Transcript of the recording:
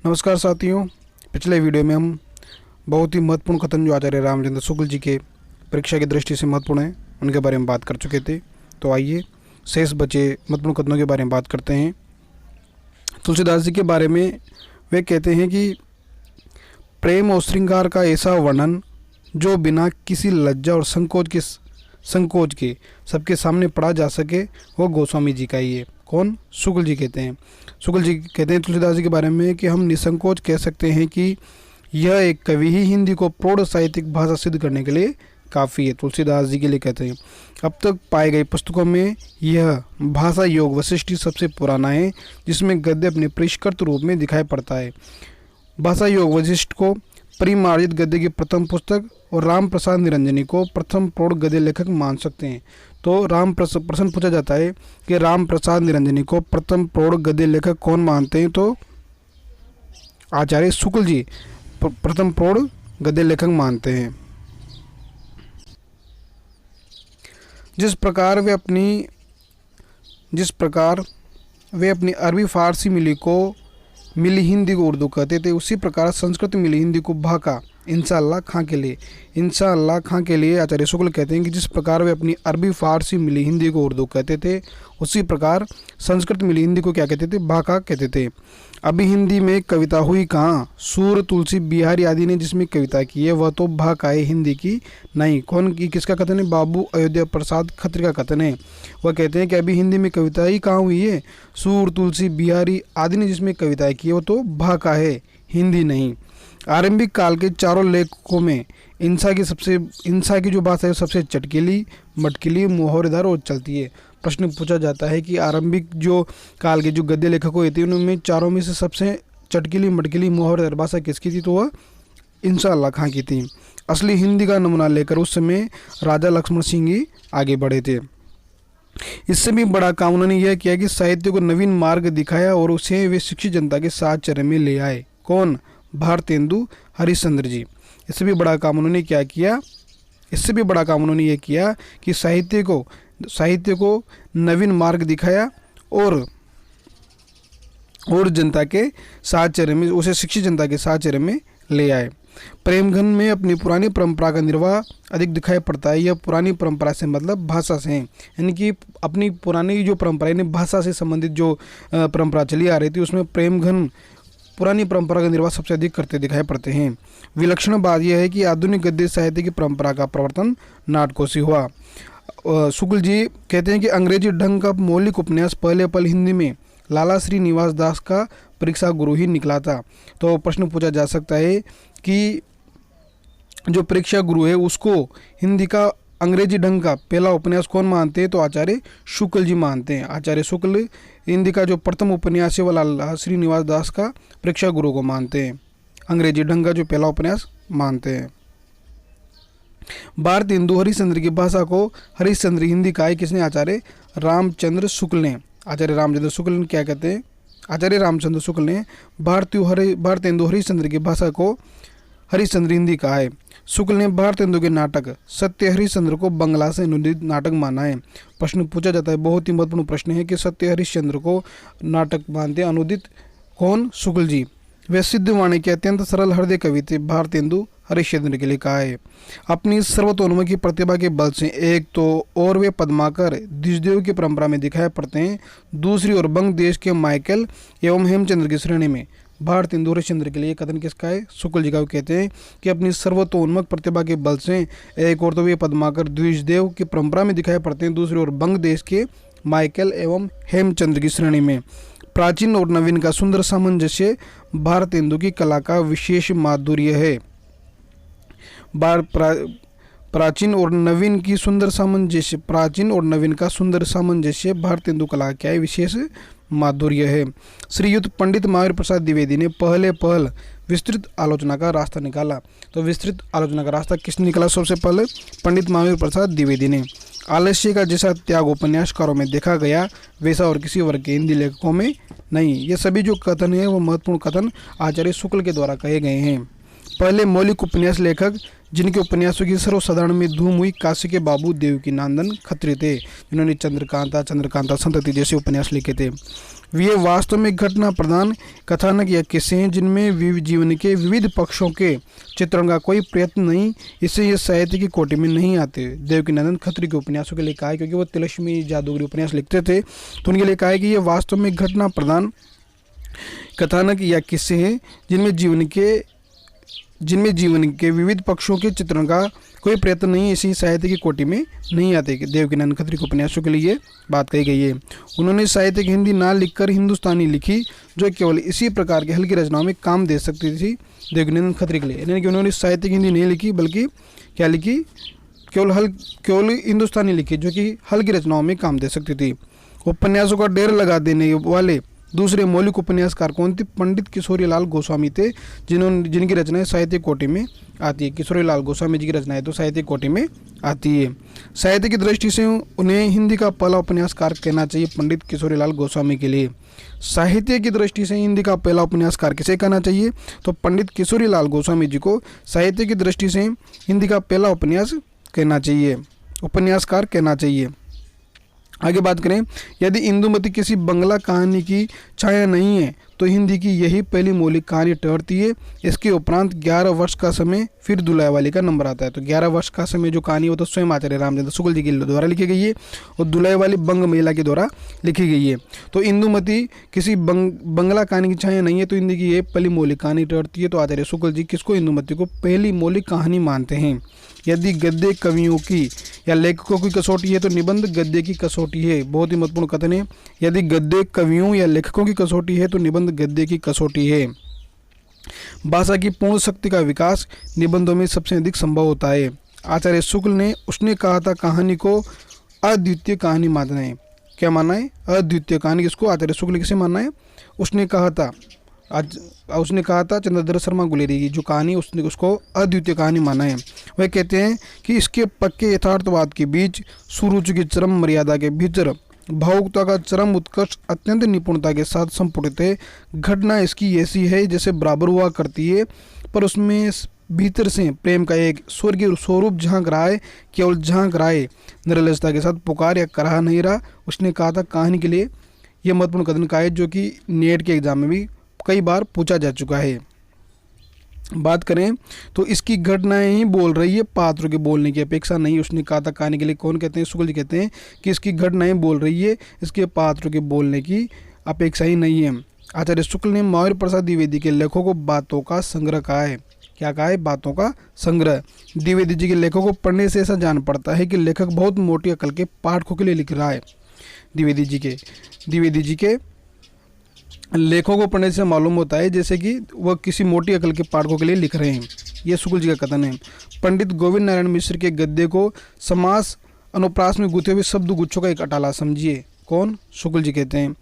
नमस्कार साथियों। पिछले वीडियो में हम बहुत ही महत्वपूर्ण कथन जो आचार्य रामचंद्र शुक्ल जी के परीक्षा की दृष्टि से महत्वपूर्ण हैं उनके बारे में बात कर चुके थे। तो आइए शेष बचे महत्वपूर्ण कथनों के बारे में बात करते हैं। तुलसीदास जी के बारे में वे कहते हैं कि प्रेम और श्रृंगार का ऐसा वर्णन जो बिना किसी लज्जा और संकोच के सबके सामने पढ़ा जा सके वो गोस्वामी जी का ही है। कौन? शुक्ल जी कहते हैं। शुक्ल जी कहते हैं तुलसीदास जी के बारे में कि हम निसंकोच कह सकते हैं कि यह एक कवि ही हिंदी को प्रौढ़ साहित्यिक भाषा सिद्ध करने के लिए काफ़ी है। तुलसीदास जी के लिए कहते हैं अब तक पाए गए पुस्तकों में यह भाषा योग वशिष्ठ सबसे पुराना है जिसमें गद्य अपने परिष्कृत रूप में दिखाई पड़ता है। भाषा योग वशिष्ठ को परिमार्जित गद्य की प्रथम पुस्तक और राम प्रसाद निरंजनी को प्रथम प्रौढ़ गद्य लेखक मान सकते हैं। तो प्रश्न पूछा जाता है कि राम प्रसाद निरंजनी को प्रथम प्रौढ़ गद्य लेखक कौन मानते हैं? तो आचार्य शुक्ल जी प्रथम प्रौढ़ गद्य लेखक मानते हैं। जिस प्रकार वे अपनी अरबी फारसी मिली हिंदी को उर्दू कहते थे, उसी प्रकार संस्कृत मिली हिंदी को भाका इंशाअल्लाह खां के लिए आचार्य शुक्ल कहते हैं कि जिस प्रकार वे अपनी अरबी फारसी मिली हिंदी को उर्दू कहते थे, उसी प्रकार संस्कृत मिली हिंदी को क्या कहते थे? भाका कहते थे। अभी हिंदी में कविता हुई कहाँ? सूर, तुलसी, बिहारी आदि ने जिसमें कविता की है वह तो भाका है, हिंदी की नहीं। कौन की किसका कथन है? बाबू अयोध्या प्रसाद खत्री का कथन है। वह कहते हैं कि अभी हिंदी में कविता ही कहाँ हुई है? सूर, तुलसी, बिहारी आदि ने जिसमें कविता की है वो तो भाका है, हिंदी नहीं। आरंभिक काल के चारों लेखकों में इंसा की जो भाषा है सबसे चटकीली, मटकीली, मुहावरेदार और चलती है। प्रश्न पूछा जाता है कि आरंभिक जो काल के जो गद्य लेखक हुए थे उनमें चारों में से सबसे चटकीली, मटकीली, मुहावरेदार भाषा किसकी थी? तो वह इंशाअल्लाह खां की थी। असली हिंदी का नमूना लेकर उस समय राजा लक्ष्मण सिंह ही आगे बढ़े थे। इससे भी बड़ा काम उन्होंने यह किया कि साहित्य को नवीन मार्ग दिखाया और उसे वे शिक्षित जनता के साथ चरण में ले आए। कौन? भारतेंदु हरिश्चंद्र जी। इससे भी बड़ा काम उन्होंने क्या किया? इससे भी बड़ा काम उन्होंने ये किया कि साहित्य को नवीन मार्ग दिखाया और जनता के साथ चरण में उसे शिक्षित जनता के साथ चरण में ले आए। प्रेमघन में अपनी पुरानी परंपरा का निर्वाह अधिक दिखाई पड़ता है। यह पुरानी परंपरा से मतलब भाषा से है, यानी कि अपनी पुरानी जो परंपरा यानी भाषा से संबंधित जो परंपरा चली आ रही थी उसमें प्रेमघन पुरानी परंपरा का निर्वाह सबसे अधिक करते दिखाई पड़ते हैं। विलक्षण बात यह है कि आधुनिक गद्य साहित्य की परंपरा का प्रवर्तन नाटकों से हुआ। शुक्ल जी कहते हैं कि अंग्रेजी ढंग का मौलिक उपन्यास पहले पल हिंदी में लाला श्रीनिवास दास का परीक्षा गुरु ही निकला था। तो प्रश्न पूछा जा सकता है कि जो परीक्षा गुरु है उसको हिंदी का अंग्रेजी ढंग का पहला उपन्यास कौन मानते हैं? तो आचार्य शुक्ल जी मानते हैं। आचार्य शुक्ल हिंदी का जो प्रथम उपन्यास है वह लाला श्रीनिवास दास का परीक्षा गुरु को मानते हैं, अंग्रेजी ढंग का जो पहला उपन्यास मानते हैं। भारतेंदु हरिश्चंद्र की भाषा को हरिश्चंद्र हिंदी का है किसने? आचार्य रामचंद्र शुक्ल ने। आचार्य रामचंद्र शुक्ल ने क्या कहते हैं? आचार्य रामचंद्र शुक्ल ने भारतेंदु हरिश्चंद्र की भाषा को हरिश्चंद्र हिंदी कहा है। शुक्ल ने भारतेंदु के नाटक सत्य हरिश्चंद्र को बंगला से अनुदित नाटक माना है। प्रश्न पूछा जाता है, बहुत ही महत्वपूर्ण प्रश्न है कि सत्य हरिश्चंद्र को नाटक मानते हैं अनुदित कौन? शुक्ल जी। वे सिद्धवाणी के अत्यंत सरल हृदय कवि थे। भारतेंदु हरिश्चंद्र के लिए कहा है। अपनी सर्वतोन्मुखी प्रतिभा के बल से एक तो और वे पद्माकर द्विजदेव की परंपरा में दिखाई पड़ते हैं, दूसरी ओर बंग देश के माइकल एवं हेमचंद्र की श्रेणी में। भारतेंदु हरिश्चंद्र के लिए कथन किसका है? शुक्ल जी का। कहते हैं कि अपनी सर्वतोन्मुख प्रतिभा के बल से एक और तो वे पद्माकर द्विजदेव की परंपरा में दिखाई पड़ते हैं, दूसरी ओर बंग देश के माइकल एवं हेमचंद्र की श्रेणी में। प्राचीन और नवीन का सुंदर सामंजस्य भारतेंदु की कला का विशेष माधुर्य है। प्राचीन और नवीन का सुंदर सामंजस्य भारतेंदु कला क्या है? विशेष माधुर्य है। श्रीयुत पंडित महावीर प्रसाद द्विवेदी ने पहल विस्तृत आलोचना का रास्ता निकाला। तो विस्तृत आलोचना का रास्ता किसने निकाला? सबसे पहले पंडित महावीर प्रसाद द्विवेदी ने। आलस्य का जैसा त्याग उपन्यासकारों में देखा गया वैसा और किसी वर्ग के हिंदी लेखकों में नहीं। ये सभी जो कथन है वो महत्वपूर्ण कथन आचार्य शुक्ल के द्वारा कहे गए हैं। पहले मौलिक उपन्यास लेखक जिनके उपन्यासों की सर्वसाधारण में धूम हुई काशी के बाबू देवकीनंदन खत्री थे, जिन्होंने चंद्रकांता संतति जैसे उपन्यास लिखे थे। वे वास्तव में घटना प्रधान कथानक या किस्से हैं जिनमें जीवन के विविध पक्षों के चित्रण का कोई प्रयत्न नहीं, इससे ये साहित्य की कोटि में नहीं आते। देवकीनंदन खत्री के उपन्यासों के लिए कहा है, क्योंकि वो तिलस्मी जादूगरी उपन्यास लिखते थे, तो उनके लिए कहा है कि ये वास्तव में घटना प्रधान कथानक या किस्से हैं जिनमें जीवन के विविध पक्षों के चित्रण का कोई प्रयत्न नहीं, इसी साहित्य की कोटि में नहीं आते। देवकीनंदन खत्री के उपन्यासों के लिए बात कही गई है। उन्होंने साहित्य की हिंदी ना लिखकर हिंदुस्तानी लिखी, जो केवल इसी प्रकार की हल्की रचनाओं में काम दे सकती थी। देवकीनंदन खत्री के लिए यानी कि उन्होंने साहित्य की हिंदी नहीं लिखी, बल्कि क्या लिखी, केवल हिंदुस्तानी लिखी, जो कि हल्की रचनाओं में काम दे सकती थी। उपन्यासों का ढेर लगा देने वाले दूसरे मौलिक उपन्यासकार कौन थे? पंडित किशोरीलाल गोस्वामी थे, जिनकी रचनाएं साहित्य कोटि में आती है। किशोरीलाल गोस्वामी जी की रचनाएं तो साहित्य कोटि में आती है। साहित्य की दृष्टि से उन्हें हिंदी का पहला उपन्यासकार कहना चाहिए, पंडित किशोरीलाल गोस्वामी के लिए। साहित्य की दृष्टि से हिंदी का पहला उपन्यासकार किसे कहना चाहिए? तो पंडित किशोरीलाल गोस्वामी जी को साहित्य की दृष्टि से हिंदी का पहला उपन्यासकार कहना चाहिए। आगे बात करें, यदि इंदुमती किसी बंगला कहानी की छाया नहीं है तो हिंदी की यही पहली मौलिक कहानी ठहरती है। इसके उपरांत 11 वर्ष का समय फिर दुलाईवाली का नंबर आता है। तो 11 वर्ष का समय जो कहानी है वो तो स्वयं आचार्य रामचंद्र शुक्ल जी के द्वारा लिखी गई है और दुलाईवाली बंग महिला के द्वारा लिखी गई है। तो इंदुमती किसी बंगला कहानी की छाया नहीं है तो हिंदी की ये पहली मौलिक कहानी ठहरती है। तो आचार्य शुक्ल जी किसको, इंदुमती को पहली मौलिक कहानी मानते हैं। यदि गद्य कवियों की या लेखकों की कसौटी है तो निबंध गद्य की कसौटी है। बहुत ही महत्वपूर्ण कथन है। यदि गद्य कवियों या लेखकों की कसौटी है तो निबंध गद्य की कसौटी है। भाषा की पूर्ण शक्ति का विकास निबंधों में सबसे अधिक संभव होता है। आचार्य शुक्ल ने उसने कहा था कहानी को अद्वितीय कहानी मानना है। क्या मानना है? अद्वितीय कहानी। किसको? आचार्य शुक्ल किसे मानना है? उसने कहा था चंद्रधर शर्मा गुलेरी की जो कहानी उसने उसको अद्वितीय कहानी माना है। वह कहते हैं कि इसके पक्के यथार्थवाद के बीच, सुरुचि की चरम मर्यादा के भीतर भावुकता का चरम उत्कर्ष अत्यंत निपुणता के साथ संपुटित है। घटना इसकी ऐसी है जैसे बराबर हुआ करती है, पर उसमें भीतर से प्रेम का एक स्वर्गीय स्वरूप झांक रहा है, केवल झांक रहा है, निर्लजता के साथ पुकार या कराह नहीं रहा। उसने कहा था कहानी के लिए यह महत्वपूर्ण कथन का है, जो कि नेट के एग्जाम में भी कई बार पूछा जा चुका है। बात करें तो इसकी घटनाएं ही बोल रही है, पात्रों के बोलने की अपेक्षा नहीं। उसने कहा था कहानी के लिए कौन कहते हैं? शुक्ल जी कहते हैं कि इसकी घटनाएं बोल रही है, इसके पात्रों के बोलने की अपेक्षा ही नहीं है। आचार्य शुक्ल ने महावीर प्रसाद द्विवेदी के लेखों को बातों का संग्रह कहा है। क्या कहा है? बातों का संग्रह। द्विवेदी जी के लेखों को पढ़ने से ऐसा जान पड़ता है कि लेखक बहुत मोटी अकल के पाठकों के लिए लिख रहा है। द्विवेदी जी के लेखों को पढ़ने से मालूम होता है जैसे कि वह किसी मोटी अकल के पाठकों के लिए लिख रहे हैं। यह शुक्ल जी का कथन है। पंडित गोविंद नारायण मिश्र के गद्य को समास अनुप्रास में गुथे हुए शब्द गुच्छों का एक अटाला समझिए। कौन? शुक्ल जी कहते हैं।